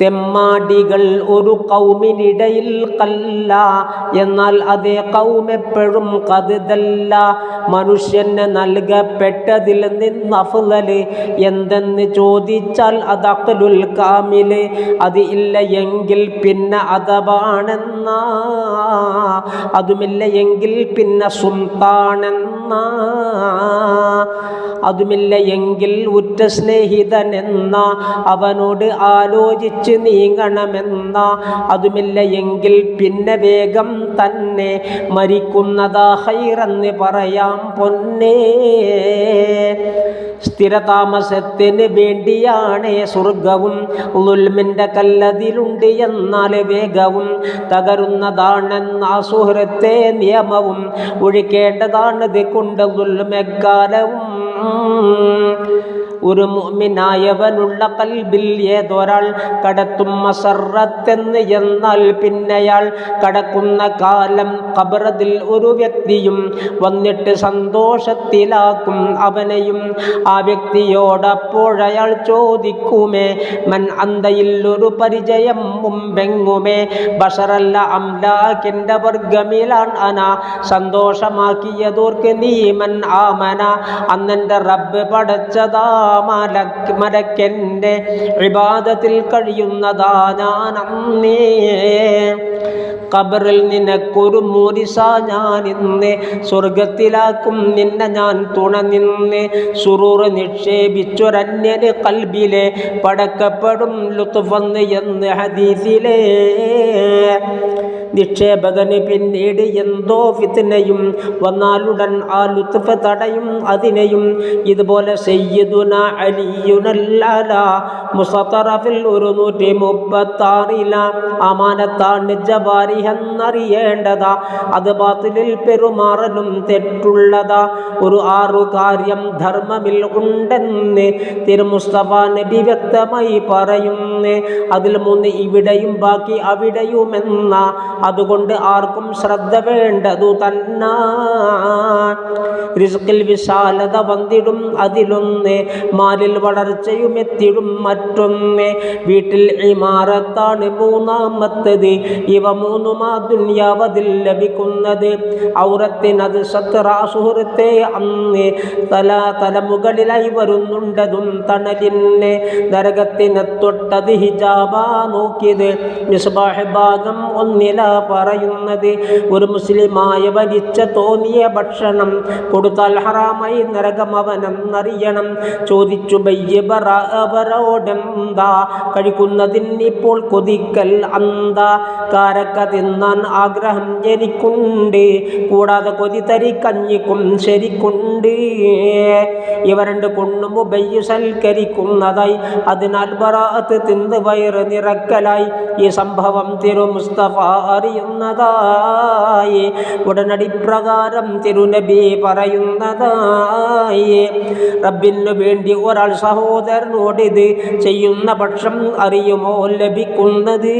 തെമ്മാടികൾ ഒരു കൗമിനിടയിൽ കല്ല, എന്നാൽ അതേ കൗമെപ്പോഴും കതുതല്ല. മനുഷ്യന് നൽകപ്പെട്ടതിൽ നിന്ന് അഫ്ളല് എന്തെന്ന് ചോദിച്ചാൽ അത് അഖ്ലുൽ കാമില്. അത് ഇല്ല എങ്കിൽ പിന്നെ അദബാണെന്ന, അതുമില്ല എങ്കിൽ പിന്നെ സുൽത്താനെന്ന, അതുമില്ല എങ്കിൽ ഉറ്റ സ്നേഹിതനെന്ന, അവനോട് ആലോചിച്ച് നീങ്ങണമെന്ന, അതുമില്ല എങ്കിൽ പിന്നെ വേഗം തന്നെ മരിക്കുന്നതാ ഹൈറെന്ന് പറയാം പൊന്നേ. സ്ഥിരതാമസത്തിന് വേണ്ടിയാണ് സ്വർഗവും, ളുൽമിൻ്റെ കല്ലതിലുണ്ട് എന്നാൽ വേഗവും. തകരുന്നതാണെന്ന സുഹൃത്തെ നിയമവും, ഒഴിക്കേണ്ടതാണത് കൊണ്ട് ളുൽമെക്കാലവും. ഒരു മുഅ്മിനായവനുള്ള കൽബിൽ ഏതൊരാൾ കടത്തും മസറത്തെന്ന്, എന്നാൽ പിന്നെയാൾ കടക്കുന്ന കാലം ഖബറതിൽ ഒരു വ്യക്തിയും വന്നിട്ട് സന്തോഷത്തിലാക്കും അവനെയും. ആ വ്യക്തിയോടപ്പോഴയാൾ ചോദിക്കുമേ, മൻ അന്തയിൽ ഒരു പരിചയം മുമ്പെങ്ങുമേ, ബഷറല്ല അംലാക്കിൻ്റെ വർഗമിലാൻ അന, സന്തോഷമാക്കിയതോർക്ക് നീ മൻ ആമന. അന്നെൻ്റെ റബ്ബ് പടച്ചതാ മലക്കെൻ്റെ ഇബാദത്തിൽ കഴിയുന്നതാ ഞാൻ അന്നേ. ഖബറിൽ നിനക്കൊരു മൂരിസ ഞാൻ ഇന്ന്, സ്വർഗത്തിലാക്കും നിന്നെ ഞാൻ തുണ നിന്ന്. സുറൂർ നിക്ഷേപിച്ചൊരന്യന് കൽബിലെ പടക്കപ്പെടും ലുത്ഫന്ന് എന്ന് ഹദീസിലെ. നിക്ഷേപകന് പിന്നീട് എന്തോ ഫിത്നയും വന്നാലുടൻ ആ ലുത്ഫ തടയും അതിനെയും. ഇതുപോലെ സയ്യിദുന അലിയുനല്ല മുസത്തറഫിൽ 136 അമാനത്താണ് ജവാരിഹെന്നറിയേണ്ടതാ, അത് ബാത്തിലിൽ പെരുമാറലും തെറ്റുള്ളതാ. ഒരു 6 കാര്യം ധർമ്മമിൽ ഉണ്ടെന്ന് തിരുമുസ്തഫ നബി വ്യക്തമായി പറയുന്നു. അതിൽ 3 ഇവിടെയും ബാക്കി അവിടെയുമെന്ന, അതുകൊണ്ട് ആർക്കും ശ്രദ്ധ വേണ്ടതു തന്നെ. റിസ്കിൽ വിശാലത വന്നിടും അതിലൊന്ന്, മാലിൽ വളർച്ചയും എത്തിടും മറ്റൊന്ന്. വീട്ടിൽ ഇമാറത്താണ് 3ാമത്തത്, ഇവ 3ഉമാ ദുനിയാവതിൽ ലഭിക്കുന്നത്. ഔറത്തിനത് സത്ര സുഹൃത്തെ അന്ന്, തലമുകളിലായി വരുന്നുണ്ടതും തണലിന്. നരകത്തിനെ തൊട്ടത് ഹിജാബാ നോക്കിയത്. മിസ്ബാഹ് ഭാഗം 1 പറയുന്നത്, ഒരു മുസ്ലിമായ വലിച്ച തോന്നിയ ഭക്ഷണം കൊടുത്താൽ ഹറാമായി നരകം അവനെന്നറിയണം. ചോദിച്ചു അവരോടെന്താ കഴിക്കുന്നതിന് ഇപ്പോൾ കൊതിക്കൽ അന്താ. കാരക്ക തിന്നാൻ ആഗ്രഹം എനിക്കുണ്ട്, കൂടാതെ കൊതി തരിക്കഞ്ഞിക്കും ശരിക്കുണ്ട്. ഇവ 2 കൊണ്ടും ഉബയ്യ് സൽക്കരിക്കുന്നതായി, അതിനാൽ ബറാഅത്ത് തിന്ന് വയറ് നിറക്കലായി. ഈ സംഭവം തിരു മുസ്തഫ അറിയുന്നതായി, ഉടനടി പ്രകാരം തിരുനബി പറയുന്നതായി. റബ്ബിനു വേണ്ടി ഒരാൾ സഹോദരനോട് ഇത് ചെയ്യുന്ന പക്ഷം അറിയുമോ ലഭിക്കുന്നത്?